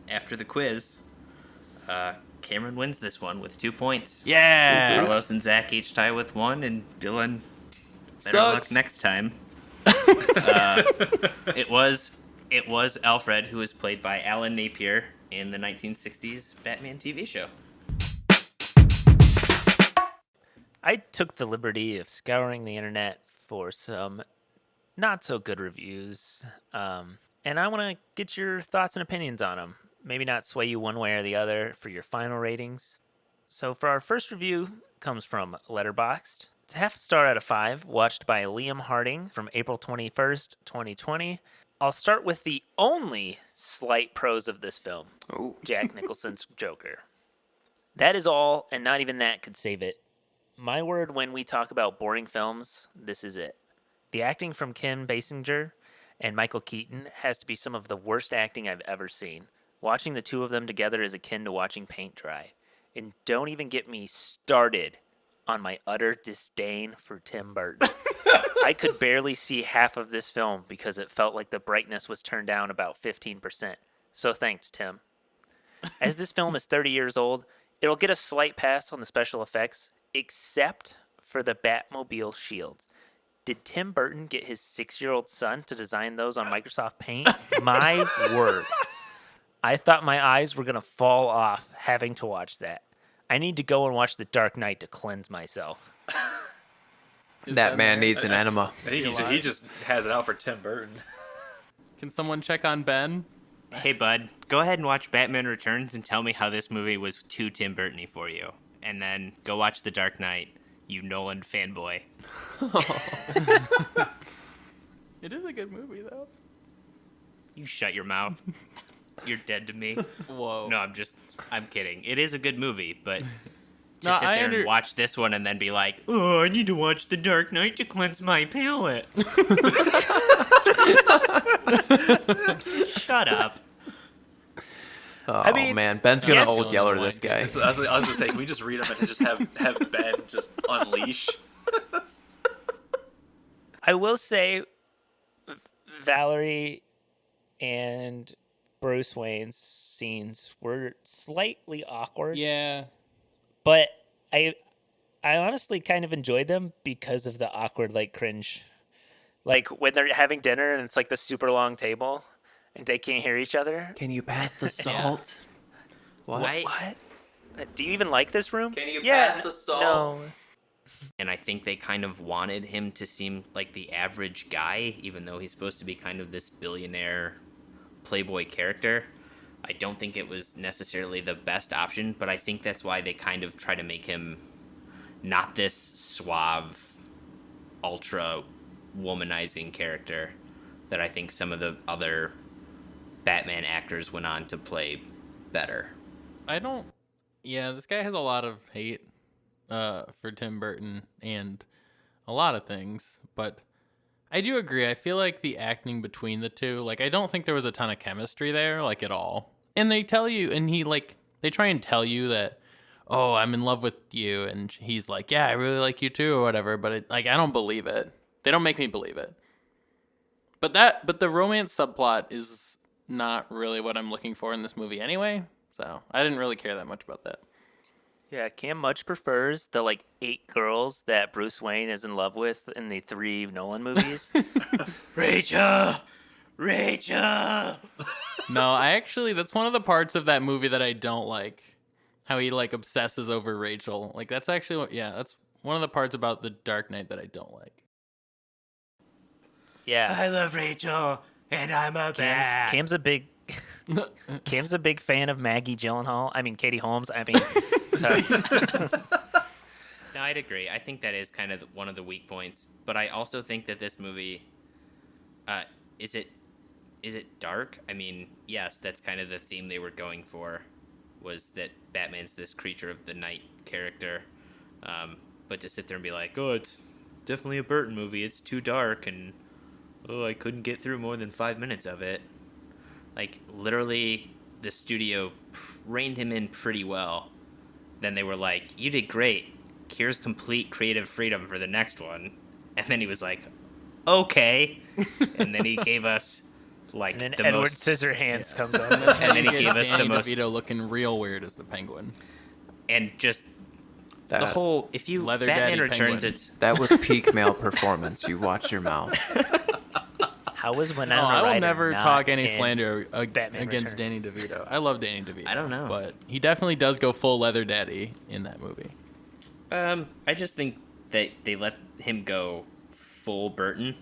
Speaker 3: After the quiz, Cameron wins this one with 2 points.
Speaker 2: Yeah.
Speaker 3: Carlos and Zach each tie with 1, and Dylan, better luck
Speaker 6: Sucks.
Speaker 3: next time. It was Alfred, who was played by Alan Napier in the 1960s Batman TV show.
Speaker 1: I took the liberty of scouring the internet for some not so good reviews. And I want to get your thoughts and opinions on them. Maybe not sway you one way or the other for your final ratings. So for our first review comes from Letterboxd. It's a half a star out of 5, watched by Liam Harding from April 21st, 2020. I'll start with the only slight pros of this film.
Speaker 4: Oh.
Speaker 1: Jack Nicholson's Joker. That is all, and not even that could save it. My word when we talk about boring films, this is it. The acting from Kim Basinger and Michael Keaton has to be some of the worst acting I've ever seen. Watching the two of them together is akin to watching paint dry. And don't even get me started on my utter disdain for Tim Burton. I could barely see half of this film because it felt like the brightness was turned down about 15%. So thanks, Tim. As this film is 30 years old, it'll get a slight pass on the special effects, except for the Batmobile shields. Did Tim Burton get his 6-year-old son to design those on Microsoft Paint? My word. I thought my eyes were going to fall off having to watch that. I need to go and watch The Dark Knight to cleanse myself.
Speaker 4: That man needs an enema.
Speaker 6: I think he just has it out for Tim Burton.
Speaker 2: Can someone check on Ben?
Speaker 3: Hey, bud, go ahead and watch Batman Returns and tell me how this movie was too Tim Burton-y for you. And then go watch The Dark Knight, you Nolan fanboy.
Speaker 2: It is a good movie, though.
Speaker 3: You shut your mouth. You're dead to me.
Speaker 2: Whoa.
Speaker 3: No, I'm kidding. It is a good movie, but to
Speaker 2: No,
Speaker 3: sit there and watch this one and then be like, oh, I need to watch The Dark Knight to cleanse my palate. Shut up.
Speaker 4: Oh, man. Ben's going to
Speaker 1: Yes.
Speaker 4: old yeller this guy.
Speaker 6: I was going to say, can we just read them and just have Ben just unleash?
Speaker 1: I will say, Valerie and Bruce Wayne's scenes were slightly awkward.
Speaker 2: Yeah.
Speaker 1: But I honestly kind of enjoyed them because of the awkward, like, cringe. Like, when they're having dinner and it's, like, the super long table and they can't hear each other.
Speaker 4: Can you pass the salt? What?
Speaker 1: What? Do you even like this room?
Speaker 4: Can you
Speaker 1: Yeah,
Speaker 4: pass the salt?
Speaker 1: No.
Speaker 3: And I think they kind of wanted him to seem like the average guy, even though he's supposed to be kind of this billionaire playboy character. I don't think it was necessarily the best option, but I think that's why they kind of try to make him not this suave, ultra womanizing character that I think some of the other Batman actors went on to play better.
Speaker 2: Yeah, this guy has a lot of hate for Tim Burton and a lot of things, but I do agree. I feel like the acting between the two, like, I don't think there was a ton of chemistry there, like, at all. And they tell you, and they try and tell you that, oh, I'm in love with you, and he's like, yeah, I really like you too, or whatever, but I don't believe it. They don't make me believe it. But the romance subplot is not really what I'm looking for in this movie anyway, so I didn't really care that much about that.
Speaker 1: Yeah, Cam much prefers the, like, 8 girls that Bruce Wayne is in love with in the 3 Nolan movies.
Speaker 3: Rachel!
Speaker 2: No, that's one of the parts of that movie that I don't like. How he, like, obsesses over Rachel. Like, that's actually, that's one of the parts about The Dark Knight that I don't like.
Speaker 1: Yeah.
Speaker 3: I love Rachel, and I'm a bat.
Speaker 1: Cam's a big fan of Maggie Gyllenhaal. I mean, Katie Holmes. Sorry.
Speaker 3: No, I'd agree. I think that is kind of one of the weak points. But I also think that this movie, is it dark? I mean, yes, that's kind of the theme they were going for, was that Batman's this creature of the night character. But to sit there and be like, oh, it's definitely a Burton movie. It's too dark, and I couldn't get through more than 5 minutes of it. Like, literally, the studio reined him in pretty well. Then they were like, you did great. Here's complete creative freedom for the next one. And then he was like, okay. And then he gave us, like,
Speaker 1: And then
Speaker 3: the
Speaker 1: Edward
Speaker 3: most...
Speaker 1: Scissorhands comes on.
Speaker 3: And then he gave us the
Speaker 2: Danny
Speaker 3: most...
Speaker 2: DeVito looking real weird as the Penguin.
Speaker 3: And just the
Speaker 4: That,
Speaker 3: whole... If you...
Speaker 2: Leather
Speaker 3: Batman
Speaker 2: Daddy
Speaker 3: Returns,
Speaker 2: Penguin.
Speaker 3: it's...
Speaker 4: that was peak male performance. You watch your mouth.
Speaker 1: How was Winona
Speaker 2: I will
Speaker 1: Ryder
Speaker 2: never
Speaker 1: not
Speaker 2: talk any
Speaker 1: in
Speaker 2: slander
Speaker 1: Batman
Speaker 2: against
Speaker 1: Returns?
Speaker 2: Danny DeVito. I love Danny DeVito.
Speaker 3: I don't know.
Speaker 2: But he definitely does go full leather daddy in that movie.
Speaker 3: I just think that they let him go full Burton,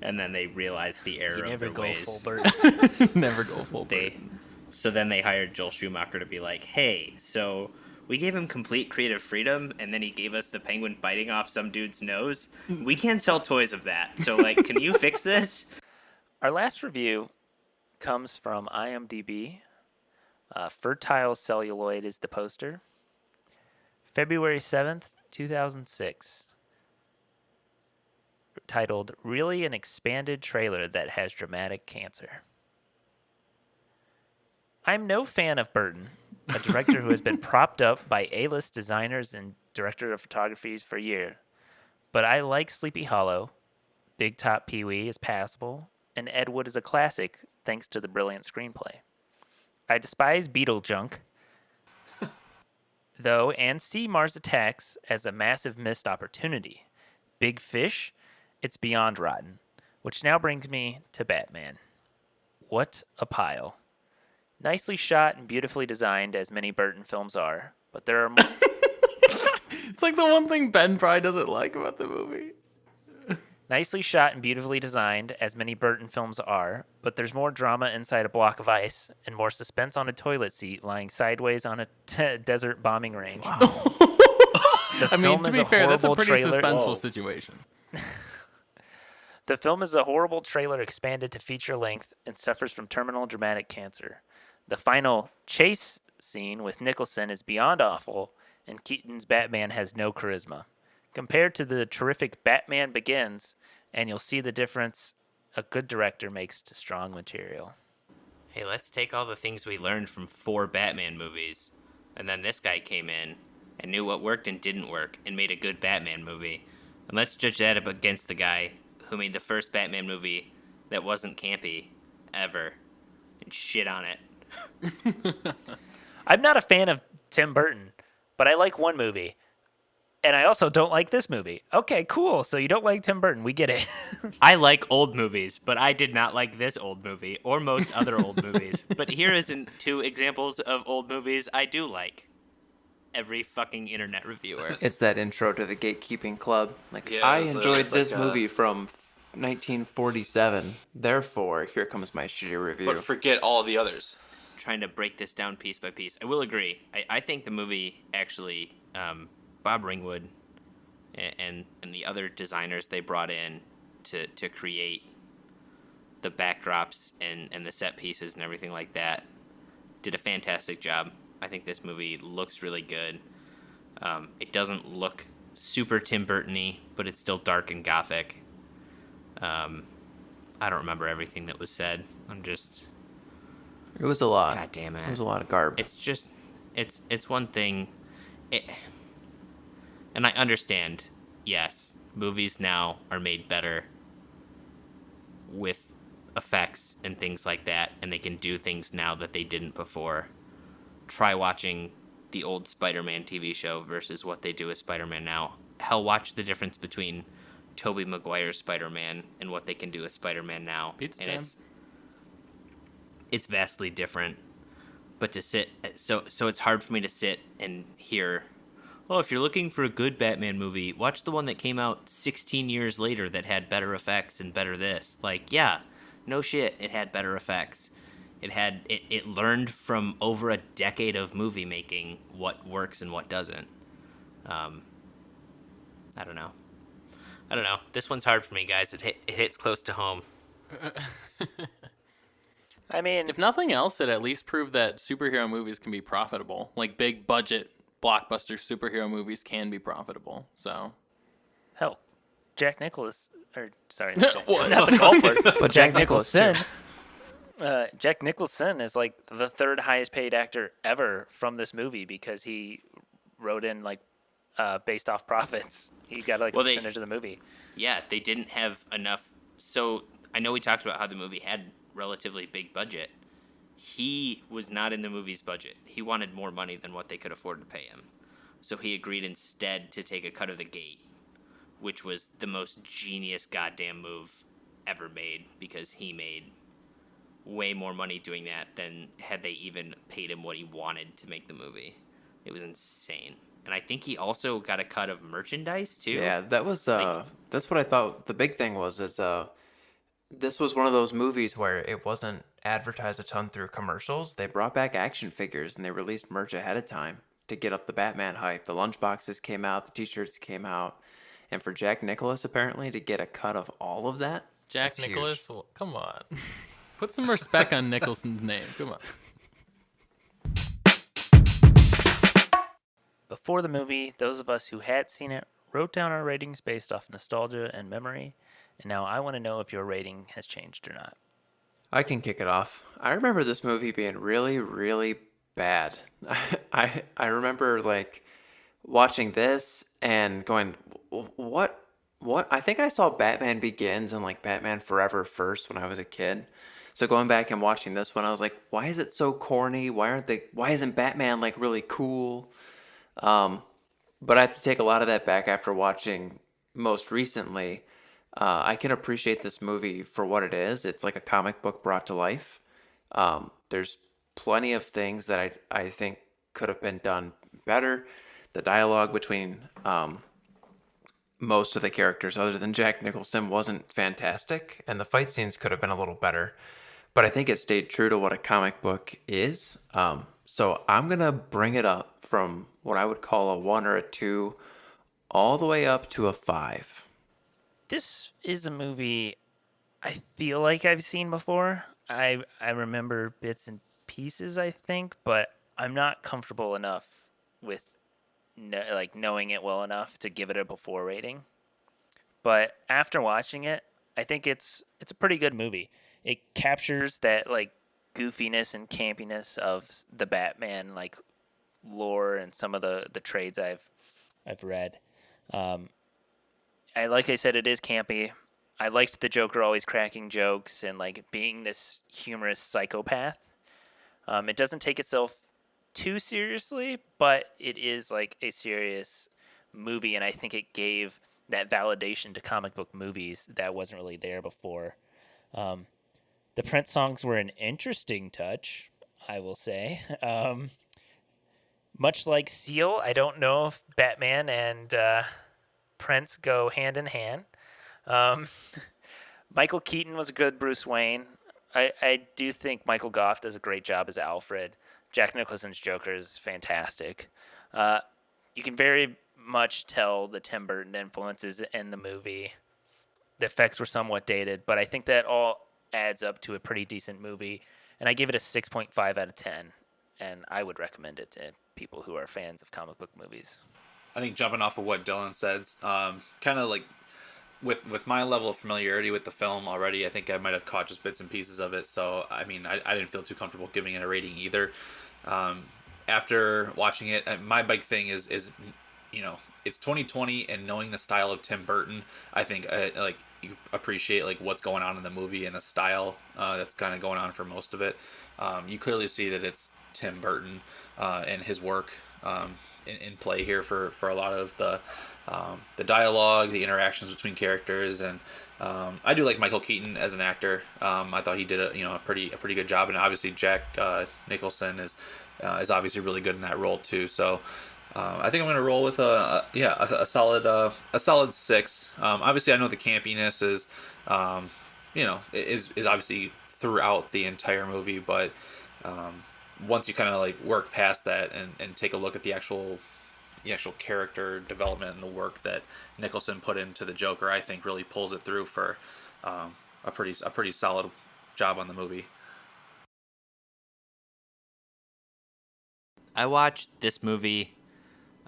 Speaker 3: and then they realized the error
Speaker 1: You
Speaker 3: of
Speaker 1: never
Speaker 3: their
Speaker 1: go
Speaker 3: ways.
Speaker 1: full Burton.
Speaker 2: Never go full Burton.
Speaker 3: So then they hired Joel Schumacher to be like, hey, so we gave him complete creative freedom, and then he gave us the penguin biting off some dude's nose. We can't sell toys of that. So, like, can you fix this?
Speaker 1: Our last review comes from IMDb. Fertile Celluloid is the poster. February 7th, 2006. Titled, Really an Expanded Trailer That Has Dramatic Cancer. I'm no fan of Burton, a director who has been propped up by A-list designers and director of photography for years. But I like Sleepy Hollow. Big Top Pee-wee is passable, and Ed Wood is a classic thanks to the brilliant screenplay. I despise Beetle Junk, though, and see Mars Attacks as a massive missed opportunity. Big Fish, it's beyond rotten, which now brings me to Batman. What a pile. Nicely shot and beautifully designed, as many Burton films are, but there are more...
Speaker 2: It's like the one thing Ben probably doesn't like about the movie.
Speaker 1: Nicely shot and beautifully designed, as many Burton films are, but there's more drama inside a block of ice and more suspense on a toilet seat lying sideways on a desert bombing range. Wow.
Speaker 2: I mean, to be fair, that's a pretty suspenseful situation.
Speaker 1: The film is a horrible trailer expanded to feature length and suffers from terminal dramatic cancer. The final chase scene with Nicholson is beyond awful, and Keaton's Batman has no charisma. Compared to the terrific Batman Begins, and you'll see the difference a good director makes to strong material.
Speaker 3: Hey, let's take all the things we learned from 4 Batman movies, and then this guy came in and knew what worked and didn't work and made a good Batman movie. And let's judge that up against the guy who made the first Batman movie that wasn't campy ever and shit on it.
Speaker 1: I'm not a fan of Tim Burton, but I like one movie. And I also don't like this movie. Okay, cool. So you don't like Tim Burton. We get it.
Speaker 3: I like old movies, but I did not like this old movie or most other old movies. But here isn't 2 examples of old movies I do like. Every fucking internet reviewer.
Speaker 4: It's that intro to the Gatekeeping Club. Like,
Speaker 6: Yeah,
Speaker 4: I
Speaker 6: it's
Speaker 4: enjoyed
Speaker 6: like
Speaker 4: this movie from 1947. Therefore, here comes my shitty review.
Speaker 6: But forget all the others.
Speaker 3: Trying to break this down piece by piece. I will agree. I think the movie actually, Bob Ringwood and the other designers they brought in to create the backdrops and the set pieces and everything like that did a fantastic job. I think this movie looks really good. It doesn't look super Tim Burton-y, but it's still dark and gothic. I don't remember everything that was said.
Speaker 4: It was a lot.
Speaker 3: God damn it.
Speaker 4: It was a lot of garbage.
Speaker 3: It's just, it's one thing. And I understand, yes, movies now are made better with effects and things like that, and they can do things now that they didn't before. Try watching the old Spider-Man TV show versus what they do with Spider-Man now. Hell, watch the difference between Tobey Maguire's Spider-Man and what they can do with Spider-Man now.
Speaker 2: Pizza
Speaker 3: and
Speaker 2: time.
Speaker 3: it's vastly different. But to sit, so it's hard for me to sit and hear, oh, if you're looking for a good Batman movie, watch the one that came out 16 years later that had better effects and better this. Like, yeah, no shit, it had better effects. It learned from over a decade of movie making what works and what doesn't. I don't know. This one's hard for me, guys. It hits close to home.
Speaker 1: I mean,
Speaker 2: If nothing else, it at least proved that superhero movies can be profitable. Like big budget blockbuster superhero movies can be profitable. So
Speaker 1: hell, Jack Nicklaus, or sorry, not
Speaker 2: What?
Speaker 1: not the culprit,
Speaker 4: but
Speaker 1: Jack Nicholson. Jack Nicholson is like the 3rd highest paid actor ever from this movie because he wrote in like based off profits. He got like a percentage of the movie.
Speaker 3: Yeah, they didn't have enough. So I know we talked about how the movie had relatively big budget. He was not in the movie's budget. He wanted more money than what they could afford to pay him. So he agreed instead to take a cut of the gate, which was the most genius goddamn move ever made because he made way more money doing that than had they even paid him what he wanted to make the movie. It was insane. And I think he also got a cut of merchandise too.
Speaker 4: Yeah, that was that's what I thought the big thing was this was one of those movies where it wasn't advertised a ton through commercials. They brought back action figures and they released merch ahead of time to get up the Batman hype. The lunchboxes came out, the t-shirts came out, and for Jack Nicholas apparently to get a cut of all of that,
Speaker 2: Jack
Speaker 4: that's huge.
Speaker 2: Nicholas, well, come on. Put some respect on Nicholson's name. Come on.
Speaker 1: Before the movie, those of us who had seen it wrote down our ratings based off nostalgia and memory, and now I want to know if your rating has changed or not.
Speaker 4: I can kick it off. I remember this movie being really, really bad. I remember like watching this and going, what? I think I saw Batman Begins and like Batman Forever first when I was a kid. So going back and watching this one, I was like, why is it so corny? Why isn't Batman like really cool? But I have to take a lot of that back after watching most recently. I can appreciate this movie for what it is. It's like a comic book brought to life. There's plenty of things that I think could have been done better. The dialogue between most of the characters, other than Jack Nicholson, wasn't fantastic, and the fight scenes could have been a little better. But I think it stayed true to what a comic book is. So I'm gonna bring it up from what I would call a 1 or a 2, all the way up to a 5.
Speaker 1: This is a movie I feel like I've seen before. I remember bits and pieces, I think, but I'm not comfortable enough with knowing it well enough to give it a before rating. But after watching it, I think it's a pretty good movie. It captures that like goofiness and campiness of the Batman like lore and some of the trades I've read. Like I said, it is campy. I liked the Joker always cracking jokes and like being this humorous psychopath. It doesn't take itself too seriously, but it is like a serious movie, and I think it gave that validation to comic book movies that wasn't really there before. The Prince songs were an interesting touch, I will say. Much like Seal, I don't know if Batman and Prince go hand in hand. Michael Keaton was a good Bruce Wayne. I do think Michael Goff does a great job as Alfred. Jack Nicholson's Joker is fantastic. You can very much tell the Tim Burton influences in the movie. The effects were somewhat dated, but I think that all adds up to a pretty decent movie. And I give it a 6.5 out of 10. And I would recommend it to people who are fans of comic book movies.
Speaker 6: I think jumping off of what Dylan said, kind of like with my level of familiarity with the film already, I think I might have caught just bits and pieces of it. So, I mean, I didn't feel too comfortable giving it a rating either. After watching it, my big thing is you know, it's 2020, and knowing the style of Tim Burton, I think like you appreciate like what's going on in the movie and the style that's kind of going on for most of it. You clearly see that it's Tim Burton and his work in play here for a lot of the dialogue, the interactions between characters, and I do like Michael Keaton as an actor. I thought he did a pretty good job, and obviously Jack Nicholson is obviously really good in that role too. So I think I'm gonna roll with a solid 6. Obviously, I know the campiness is is obviously throughout the entire movie, but once you kind of like work past that and take a look at the actual character development and the work that Nicholson put into the Joker, I think really pulls it through for a pretty solid job on the movie.
Speaker 3: I watched this movie,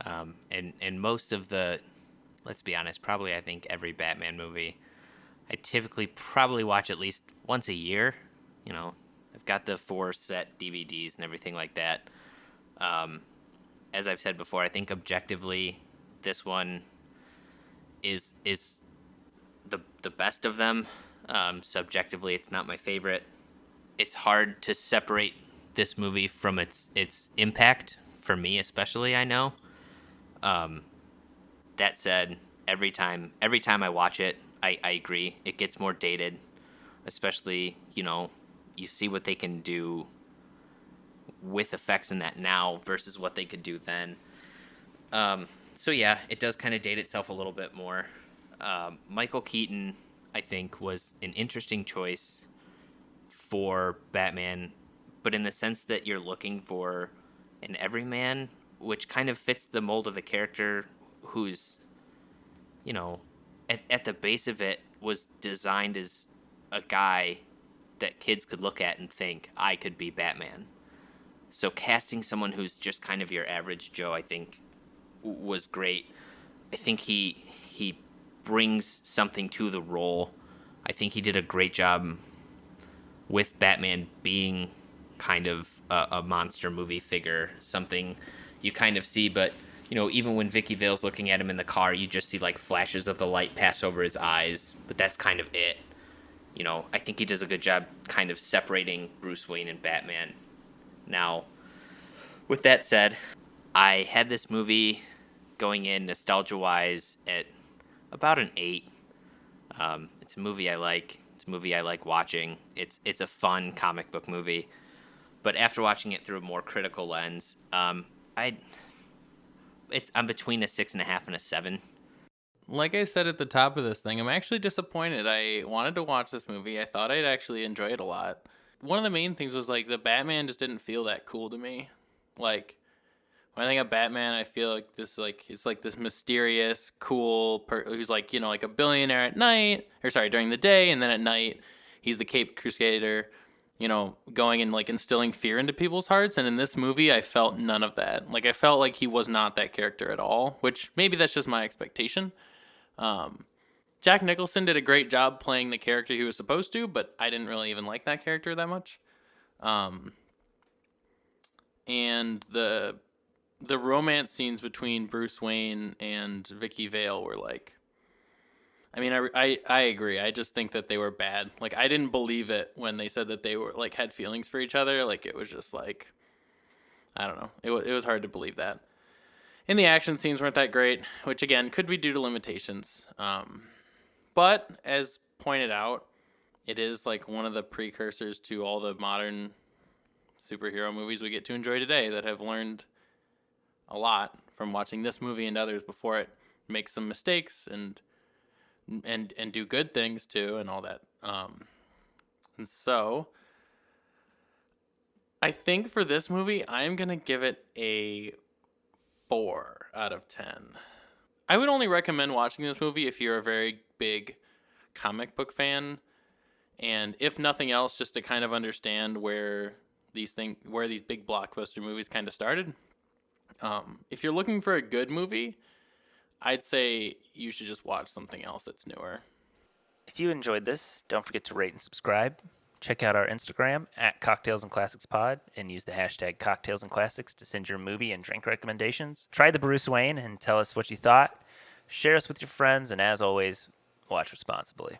Speaker 3: and most of the, let's be honest, probably I think every Batman movie, I typically probably watch at least once a year. You know, I've got the 4 set DVDs and everything like that. As I've said before, I think objectively, this one is the best of them. Subjectively, it's not my favorite. It's hard to separate this movie from its impact for me, especially. I know. That said, every time I watch it, I agree it gets more dated, especially you see what they can do with effects in that now versus what they could do then. So yeah, it does kind of date itself a little bit more. Michael Keaton, I think, was an interesting choice for Batman, but in the sense that you're looking for an everyman, which kind of fits the mold of the character who's, you know, at the base of it was designed as a guy that kids could look at and think, I could be Batman. So casting someone who's just kind of your average Joe, I think, was great. I think he brings something to the role. I think he did a great job with Batman being kind of a monster movie figure, something you kind of see, but you know, even when Vicky Vale's looking at him in the car, you just see like flashes of the light pass over his eyes, but that's kind of it. You know, I think he does a good job kind of separating Bruce Wayne and Batman. Now, with that said, I had this movie going in nostalgia-wise at about an 8. It's a movie I like. It's a movie I like watching. It's a fun comic book movie. But after watching it through a more critical lens, I'm between a 6.5 and a 7.
Speaker 2: Like I said at the top of this thing, I'm actually disappointed. I wanted to watch this movie. I thought I'd actually enjoy it a lot. One of the main things was like the Batman just didn't feel that cool to me. Like when I think of Batman, I feel like this he's like this mysterious, cool who's like, you know, like a billionaire at night, or sorry, during the day, and then at night he's the Caped Crusader, you know, going and like instilling fear into people's hearts. And in this movie, I felt none of that. Like I felt like he was not that character at all, which maybe that's just my expectation. Jack Nicholson did a great job playing the character he was supposed to, but I didn't really even like that character that much. And the romance scenes between Bruce Wayne and Vicky Vale were like, I mean, I agree. I just think that they were bad. Like, I didn't believe it when they said that they were like had feelings for each other. Like, it was just like, I don't know. It was hard to believe that. And the action scenes weren't that great, which again could be due to limitations. But as pointed out, it is like one of the precursors to all the modern superhero movies we get to enjoy today that have learned a lot from watching this movie and others before it, make some mistakes and do good things too and all that. And so I think for this movie, I'm going to give it a 4 out of 10. I would only recommend watching this movie if you're a very big comic book fan, and if nothing else, just to kind of understand where these big blockbuster movies kind of started. If you're looking for a good movie, I'd say you should just watch something else that's newer.
Speaker 1: If you enjoyed this, don't forget to rate and subscribe. Check out our Instagram at Cocktails and Classics Pod and use the hashtag Cocktails and Classics to send your movie and drink recommendations. Try the Bruce Wayne and tell us what you thought. Share us with your friends, and as always, watch responsibly.